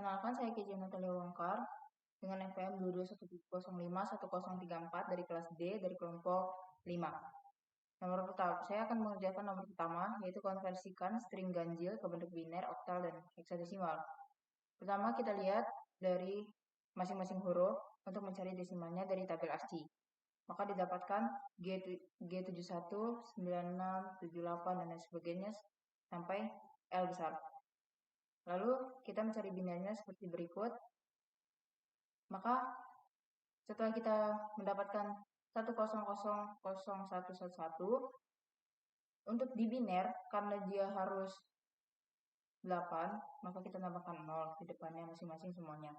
Perkenalkan, saya Keji Natalia Wongkar dengan FPM 22105134 dari kelas D dari kelompok 5. Nomor pertama, saya akan mengerjakan nomor pertama, yaitu konversikan string ganjil ke bentuk biner, oktal, dan heksadesimal. Pertama, kita lihat dari masing-masing huruf untuk mencari desimalnya dari tabel ASCII. Maka didapatkan G71, 96, 78, dan lain sebagainya sampai L besar. Lalu kita mencari binernya seperti berikut. Maka setelah kita mendapatkan 1000111, untuk di biner karena dia harus 8, maka kita tambahkan 0 di depannya masing-masing semuanya.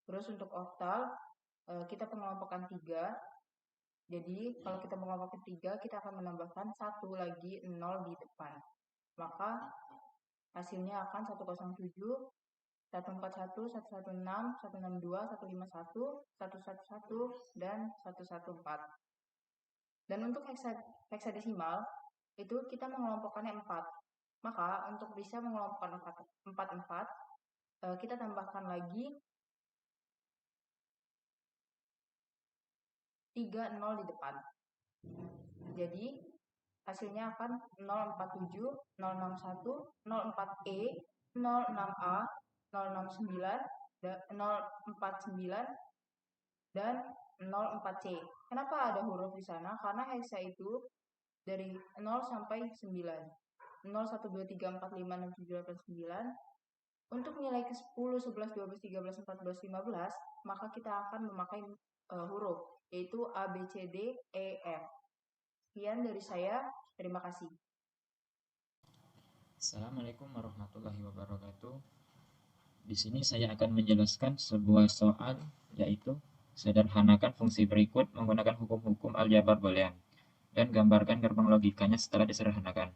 Terus untuk oktal kita pengelompokan 3. Jadi kalau kita mengelompokkan 3, kita akan menambahkan 1 lagi 0 di depan. Maka hasilnya akan 107, 141, 116, 162, 151, 111, dan 114. Dan untuk heksadesimal, itu kita mengelompokkannya 4. Maka untuk bisa mengelompokkan 4, kita tambahkan lagi 3 0 di depan. Jadi hasilnya akan 047, 061, 04E, 06A, 069, 049, dan 04C. Kenapa ada huruf di sana? Karena heksa itu dari 0 sampai 9. 0, 1, 2, 3, 4, 5, 6, 7, 8, 9. Untuk nilai ke 10, 11, 12, 13, 14, 15, maka kita akan memakai huruf, yaitu A, B, C, D, E, F. Sekian dari saya. Terima kasih. Assalamualaikum warahmatullahi wabarakatuh. Di sini saya akan menjelaskan sebuah soal, yaitu sederhanakan fungsi berikut menggunakan hukum-hukum aljabar boolean dan gambarkan gerbang logikanya setelah disederhanakan.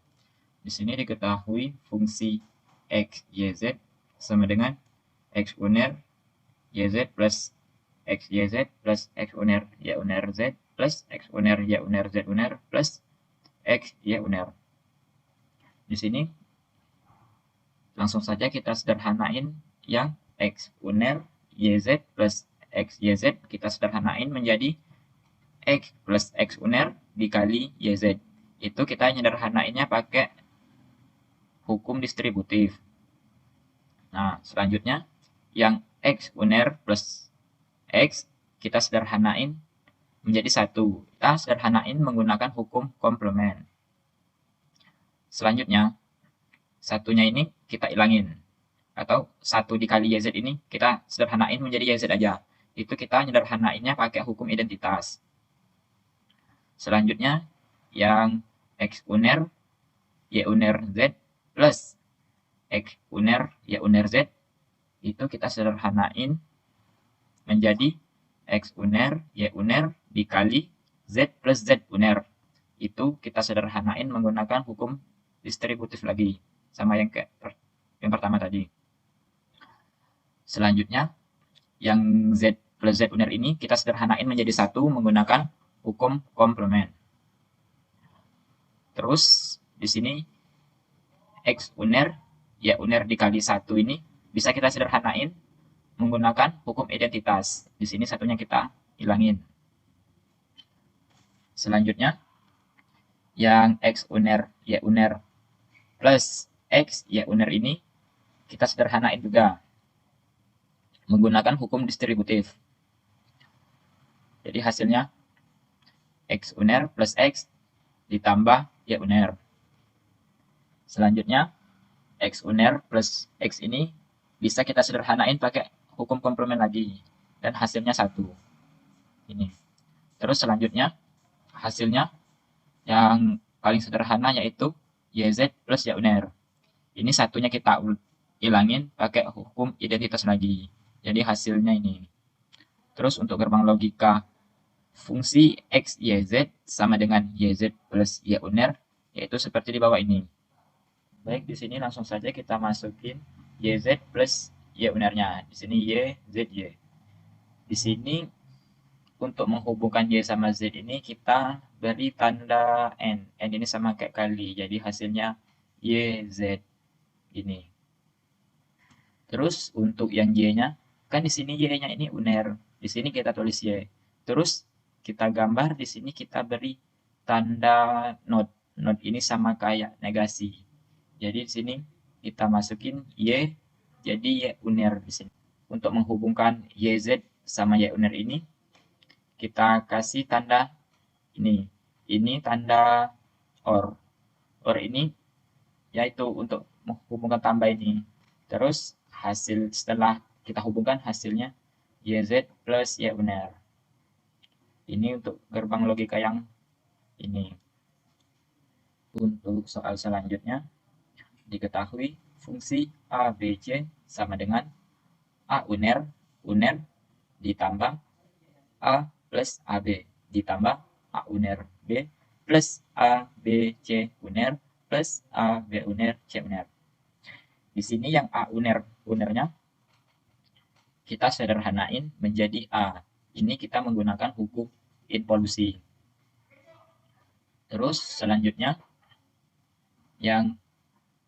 Di sini diketahui fungsi x, y, z sama dengan x uner yz plus x, yz plus x uner y uner z plus x uner y uner z uner plus x, y uner. Di sini langsung saja kita sederhanain yang x uner yz plus x, yz kita sederhanain menjadi x plus x uner dikali yz. Itu kita sederhanainnya pakai hukum distributif. Nah, selanjutnya yang x uner plus x kita sederhanain menjadi 1. Kita sederhanain menggunakan hukum komplement. Selanjutnya, satunya ini kita ilangin. Atau 1 dikali YZ ini kita sederhanain menjadi YZ aja. Itu kita sederhanainnya pakai hukum identitas. Selanjutnya, yang X uner, Y uner Z plus X uner, Y uner Z, itu kita sederhanain menjadi X uner, Y uner dikali Z plus Z uner. Itu kita sederhanain menggunakan hukum distributif lagi. Sama yang pertama tadi. Selanjutnya, yang Z plus Z uner ini kita sederhanain menjadi 1 menggunakan hukum komplement. Terus, di sini X uner, Y uner dikali 1 ini bisa kita sederhanain menggunakan hukum identitas. Di sini satunya kita hilangin. Selanjutnya, yang X uner, Y uner plus X, Y uner ini kita sederhanain juga menggunakan hukum distributif. Jadi hasilnya X uner plus X ditambah Y uner. Selanjutnya X uner plus X ini bisa kita sederhanain pakai hukum komplement lagi. Dan hasilnya 1. Ini. Terus selanjutnya hasilnya yang paling sederhana yaitu YZ plus Y uner. Ini satunya kita hilangin pakai hukum identitas lagi. Jadi hasilnya ini. Terus untuk gerbang logika fungsi X, Y, Z sama dengan YZ plus Y uner, yaitu seperti di bawah ini. Baik, di sini langsung saja kita masukin YZ plus Y unernya. Di sini Y, Z, Y. Di sini untuk menghubungkan Y sama Z ini kita beri tanda N. N ini sama kayak kali. Jadi hasilnya YZ. Ini. Terus untuk yang Y-nya, kan di sini Y-nya ini uner, di sini kita tulis Y. Terus kita gambar, di sini kita beri tanda not. Not ini sama kayak negasi. Jadi di sini kita masukin Y, jadi Y uner di sini. Untuk menghubungkan YZ sama Y uner ini, kita kasih tanda ini. Ini tanda OR. OR ini yaitu untuk menghubungkan tambah ini. Terus hasil setelah kita hubungkan hasilnya YZ plus Y uner. Ini untuk gerbang logika yang ini. Untuk soal selanjutnya, diketahui fungsi A, B, C sama dengan A uner, uner ditambah A plus AB ditambah A uner B plus A, B, C uner plus A, B uner, C uner. Di sini yang A uner, unernya kita sederhanain menjadi A. Ini kita menggunakan hukum involusi. Terus selanjutnya yang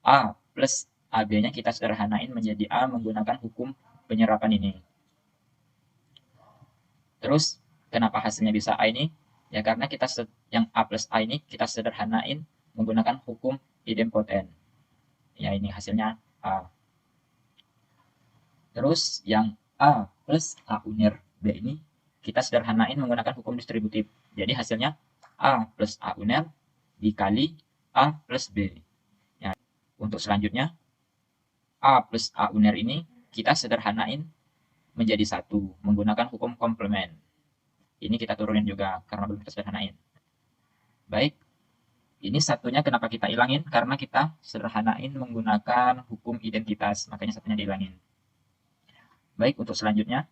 A plus AB-nya kita sederhanain menjadi A menggunakan hukum penyerapan ini. Terus kenapa hasilnya bisa A ini? Ya karena kita yang A plus A ini kita sederhanain menggunakan hukum idempoten. Ya ini hasilnya A. Terus yang A plus A uner B ini kita sederhanain menggunakan hukum distributif. Jadi hasilnya A plus A uner dikali A plus B. Ya, untuk selanjutnya A plus A uner ini kita sederhanain menjadi satu menggunakan hukum komplement. Ini kita turunin juga karena belum kita sederhanain. Baik, ini satunya kenapa kita hilangin? Karena kita sederhanain menggunakan hukum identitas, makanya satunya dihilangin. Baik, untuk selanjutnya,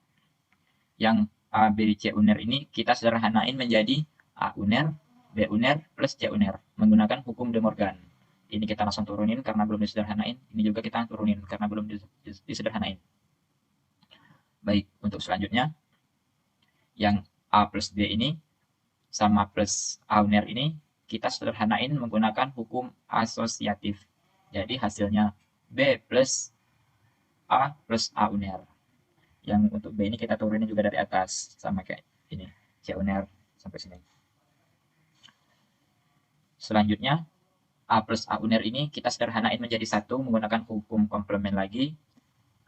yang A, B, C uner ini kita sederhanain menjadi A uner, B uner, plus C uner, menggunakan hukum De Morgan. Ini kita langsung turunin karena belum disederhanain, ini juga kita turunin karena belum disederhanain. Baik, untuk selanjutnya, yang A plus B ini sama plus A uner ini kita sederhanain menggunakan hukum asosiatif. Jadi hasilnya B plus A plus A uner. Yang untuk B ini kita turunin juga dari atas sama kayak ini C uner sampai sini. Selanjutnya A plus A uner ini kita sederhanain menjadi satu menggunakan hukum komplement lagi.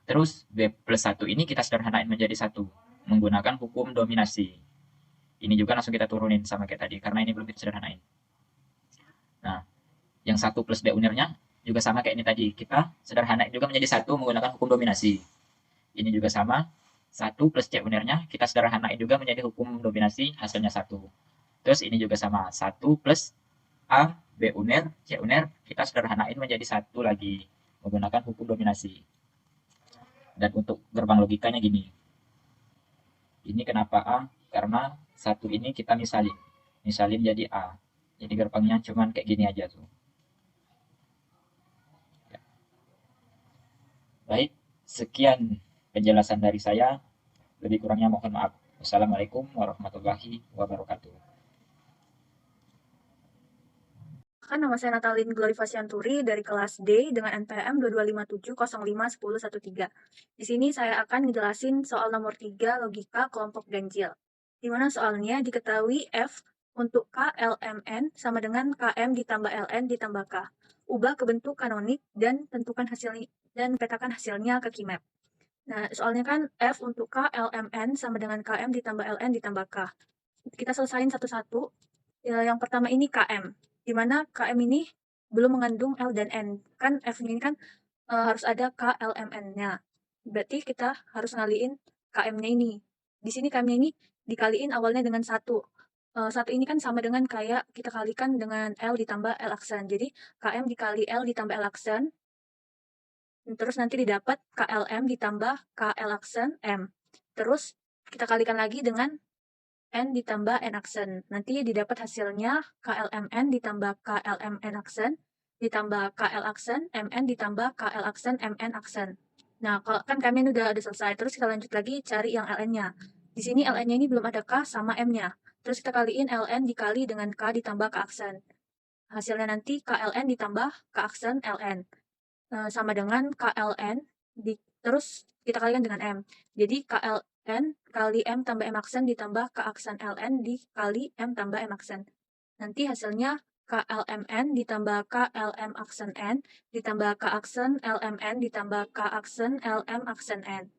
Terus B plus 1 ini kita sederhanain menjadi satu menggunakan hukum dominasi. Ini juga langsung kita turunin sama kayak tadi karena ini belum kita sederhanain. Nah, yang 1 plus B unernya juga sama kayak ini tadi. Kita sederhanain juga menjadi satu menggunakan hukum dominasi. Ini juga sama. 1 plus C unernya kita sederhanain juga menjadi hukum dominasi, hasilnya 1. Terus ini juga sama. 1 plus A, B uner, C uner, kita sederhanain menjadi satu lagi menggunakan hukum dominasi. Dan untuk gerbang logikanya gini. Ini kenapa A? Karena satu ini kita misalin. Misalin jadi A. Jadi gerbangnya cuman kayak gini aja tuh. Baik, sekian penjelasan dari saya. Lebih kurangnya mohon maaf. Wassalamualaikum warahmatullahi wabarakatuh. Kan nama saya Natalin Glorifasianturi dari kelas D dengan NPM 2257051013. Di sini saya akan ngejelasin soal nomor 3 logika kelompok ganjil. Di mana soalnya diketahui F untuk K LMN sama dengan KM ditambah LN ditambah K. Ubah ke bentuk kanonik dan tentukan hasilnya dan petakan hasilnya ke Kmap. Nah, soalnya kan F untuk K LMN sama dengan KM ditambah LN ditambah K. Kita selesain satu-satu. Yang pertama ini KM, di mana KM ini belum mengandung L dan N. Kan F ini kan harus ada KLMN-nya. Berarti kita harus ngaliin KM-nya ini. Di sini KM-nya ini dikaliin awalnya dengan 1. 1 ini kan sama dengan kayak kita kalikan dengan L ditambah L aksen. Jadi KM dikali L ditambah L aksen. Terus nanti didapat KLM ditambah KL aksen M. Terus kita kalikan lagi dengan N ditambah N aksen. Nanti didapat hasilnya KLMN ditambah KLMN aksen, ditambah KL aksen, MN ditambah KL aksen, MN aksen. Nah, kalau kan kami udah selesai. Terus kita lanjut lagi cari yang LN-nya. Di sini LN-nya ini belum ada K sama M-nya. Terus kita kaliin LN dikali dengan K ditambah K aksen. Hasilnya nanti KLN ditambah K aksen LN. Sama dengan KLN terus kita kalikan dengan M. Jadi KLN kali M tambah M aksen ditambah K aksen LN dikali M tambah M aksen. Nanti hasilnya KLMN ditambah KLM aksen N ditambah K aksen LMN ditambah K aksen LM aksen N.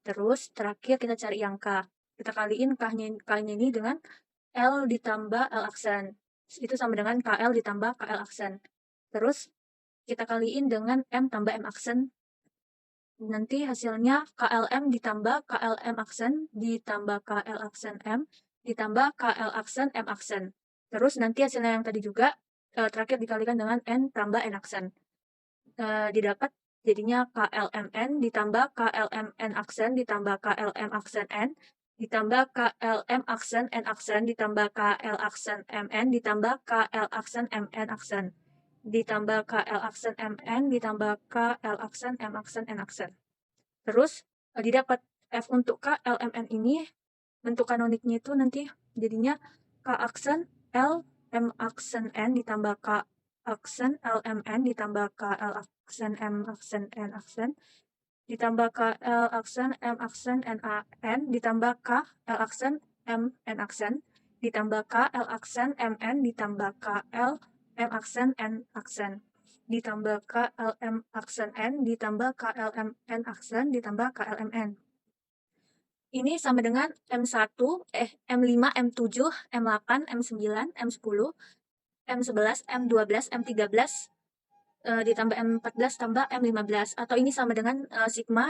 Terus terakhir kita cari yang K. Kita kaliin K-nya ini dengan L ditambah L aksen. Itu sama dengan KL ditambah KL aksen. Terus kita kaliin dengan M tambah M aksen. Nanti hasilnya KLM ditambah KLM aksen ditambah KL aksen M ditambah KL aksen M aksen. Terus nanti hasilnya yang tadi juga terakhir dikalikan dengan N tambah N aksen. Didapat jadinya KLMN ditambah KLMN aksen ditambah KLM aksen N ditambah KLM aksen N aksen ditambah KL aksen MN ditambah KL aksen MN aksen ditambah KL aksen MN ditambah KL aksen M aksen N aksen. Terus didapat F untuk KLMN ini bentuk kanoniknya itu nanti jadinya K aksen L M aksen N ditambah K aksen LMN ditambah KL aksen M aksen N aksen ditambah KL aksen M aksen N ditambah K L aksen M N aksen ditambah KL aksen MN ditambah KL M aksen N aksen ditambah KLM aksen N ditambah KLM N aksen ditambah KLMN. Ini sama dengan M1, M5, M7, M8, M9, M10, M11, M12, M13, ditambah M14 tambah M15. Atau ini sama dengan sigma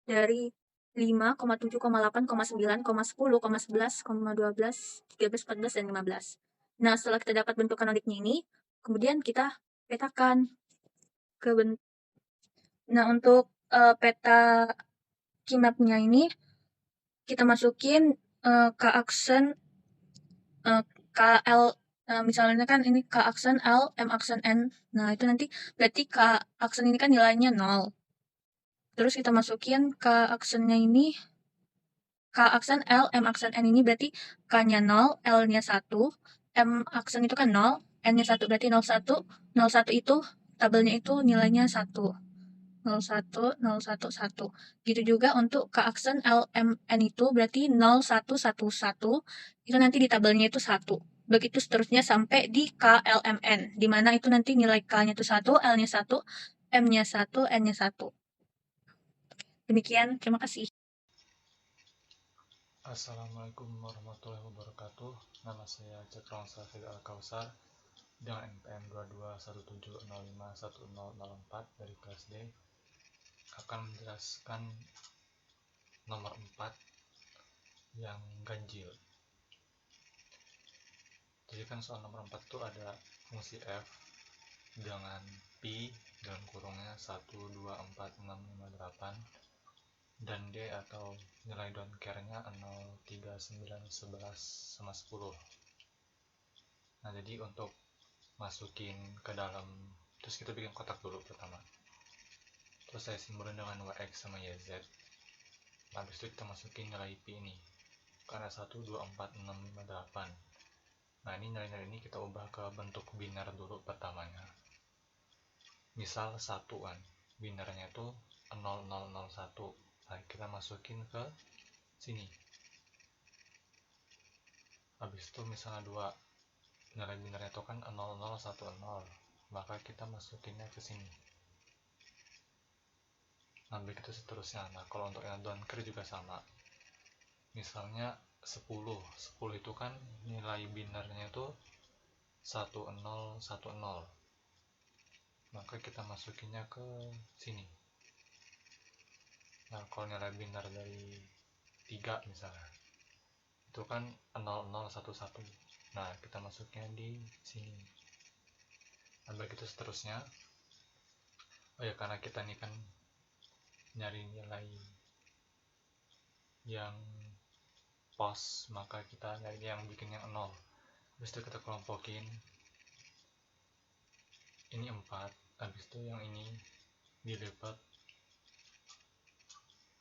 dari 5, 7, 8, 9, 10, 11, 12, 13, 14, dan 15. Nah, setelah kita dapat bentuk kanoniknya ini, kemudian kita petakan ke bentuk. Nah, untuk peta Kmap-nya ini, kita masukin K aksen KL, misalnya kan ini K aksen L, M aksen N. Nah, itu nanti berarti K aksen ini kan nilainya 0. Terus kita masukin K aksennya ini, K aksen L, M aksen N ini berarti K-nya 0, L-nya 1, M aksen itu kan 0, N-nya 1 berarti 01. 01 itu tabelnya itu nilainya 1. 01, 011, 1. Gitu juga untuk K aksen LMN itu berarti 0111. Itu nanti di tabelnya itu 1. Begitu seterusnya sampai di KLMN, di mana itu nanti nilai K-nya itu 1, L-nya 1, M-nya 1, N-nya 1. Demikian, terima kasih. Assalamualaikum warahmatullahi wabarakatuh. Nama saya Cakrawang Safid Al-Kausar dengan NPM 2217051004 dari kelas D, akan menjelaskan nomor 4 yang ganjil. Jadi kan soal nomor 4 itu ada fungsi f dengan pi dalam kurungnya 1, 2, 4, 6, 5, 8 dan d atau nilai don't care-nya 0, 3, 9, 11, sama 10. Nah, jadi untuk masukin ke dalam, terus kita bikin kotak dulu pertama, terus saya simbolin dengan yx sama yz. Habis itu kita masukin nilai pi ini karena 1, 2, 4, 6, 5, 8. Nah, ini nilai-nilai ini kita ubah ke bentuk biner dulu pertamanya. Misal 1 kan, binernya itu 0001. Nah, kita masukin ke sini. Habis itu misalnya 2, nilai binernya itu kan 0010, maka kita masukinnya ke sini. Nah, begitu seterusnya. Nah, kalau untuk yang don't care juga sama. Misalnya 10 itu kan nilai binernya itu 1010, maka kita masukinnya ke sini. Nah, kalau nilai biner dari 3 misalnya, itu kan 0011. Nah, kita masuknya di sini. Nah, begitu seterusnya. Oh ya, karena kita ini kan nyari nilai yang pas, maka kita nyari yang bikin yang 0. Habis itu kita kelompokin. Ini 4, habis itu yang ini dilipat,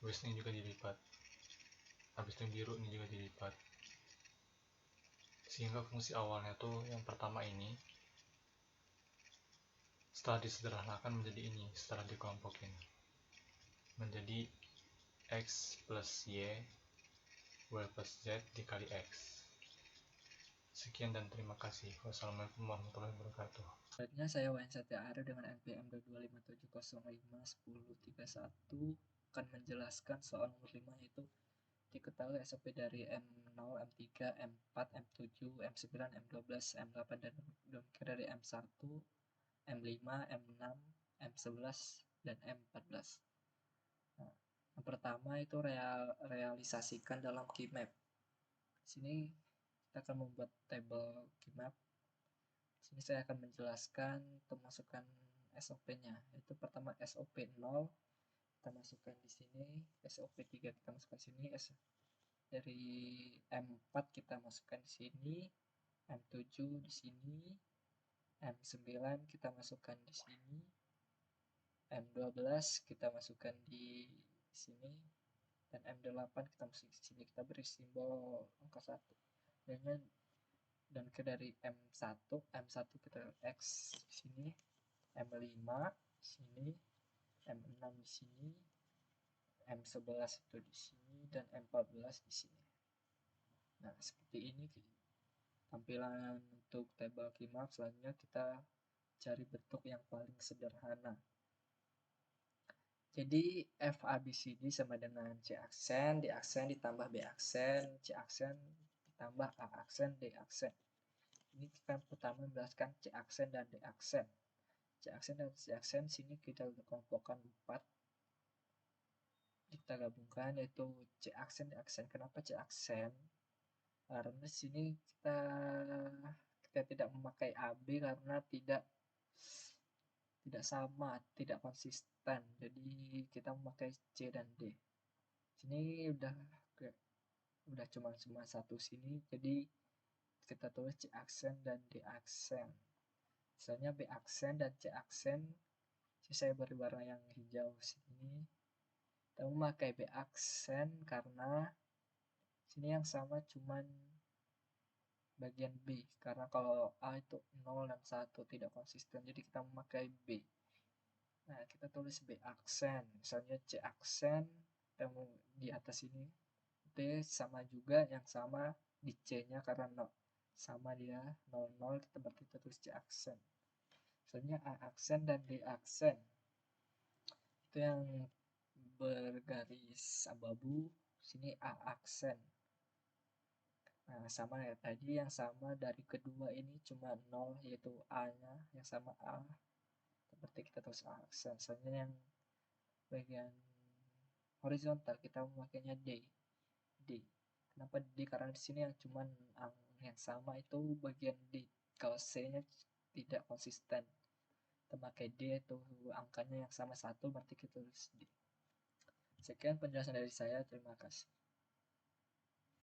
habis ini juga dilipat, habis itu biru ini juga dilipat, sehingga fungsi awalnya tuh yang pertama ini setelah disederhanakan menjadi ini setelah dikelompokin. menjadi X plus Y plus Z dikali X. Sekian dan terima kasih. Wassalamualaikum warahmatullahi wabarakatuh. Selanjutnya saya Wayan Satya Aryo dengan NPM 2257051031 akan menjelaskan soal nomor 5, yaitu diketahui SOP dari M0, M3, M4, M7, M9, M12, M8, dan demikian dari M1, M5, M6, M11, dan M14. Nah, yang pertama itu realisasikan dalam Keymap. Di sini kita akan membuat tabel Keymap. Di sini saya akan menjelaskan untuk masukkan SOP-nya. Yaitu pertama SOP 0 kita masukkan di sini, SOP 3 kita masukkan di sini, dari M4 kita masukkan di sini, M7 di sini, M9 kita masukkan di sini, M12 kita masukkan di sini, dan M8 kita masukkan di sini. Kita beri simbol angka 1. Dan ke dari M1 kita X di sini, M5 di sini, M6 di sini, M11 itu di sini, dan M14 di sini. Nah, seperti ini tampilan untuk tabel Keymap. Selanjutnya kita cari bentuk yang paling sederhana. Jadi F ABCD sama dengan C aksen, D aksen ditambah B aksen, C aksen ditambah A aksen, D aksen. Ini kita pertama menjelaskan C aksen dan D aksen. C aksen dan C aksen sini kita kelompokkan 4. Kita gabungkan yaitu C aksen, D aksen. Kenapa C aksen? Karena sini kita tidak memakai AB karena tidak sama, tidak konsisten. Jadi kita memakai C dan D. Sini udah cuma satu sini, jadi kita tulis C aksen dan D aksen. Misalnya B aksen dan C aksen, saya beri warna yang hijau sini. Kita memakai B aksen karena sini yang sama cuman bagian B, karena kalau A itu 0 dan 1 tidak konsisten, jadi kita memakai B. Nah, kita tulis B aksen, misalnya C aksen di atas ini, D sama juga, yang sama di C nya karena 0, sama dia 0, 0, berarti kita tulis C aksen. Misalnya A aksen dan D aksen, itu yang bergaris abu-abu, sini A aksen. Nah, sama ya tadi, yang sama dari kedua ini cuma 0, yaitu A-nya, yang sama A. Seperti kita tulis A aksen. Selanjutnya yang bagian horizontal kita memakainya D. Kenapa D? Karena di sini yang cuma yang sama itu bagian D. Kalau C-nya tidak konsisten. Kita pakai D itu angkanya yang sama 1, berarti kita tulis D. Sekian penjelasan dari saya. Terima kasih.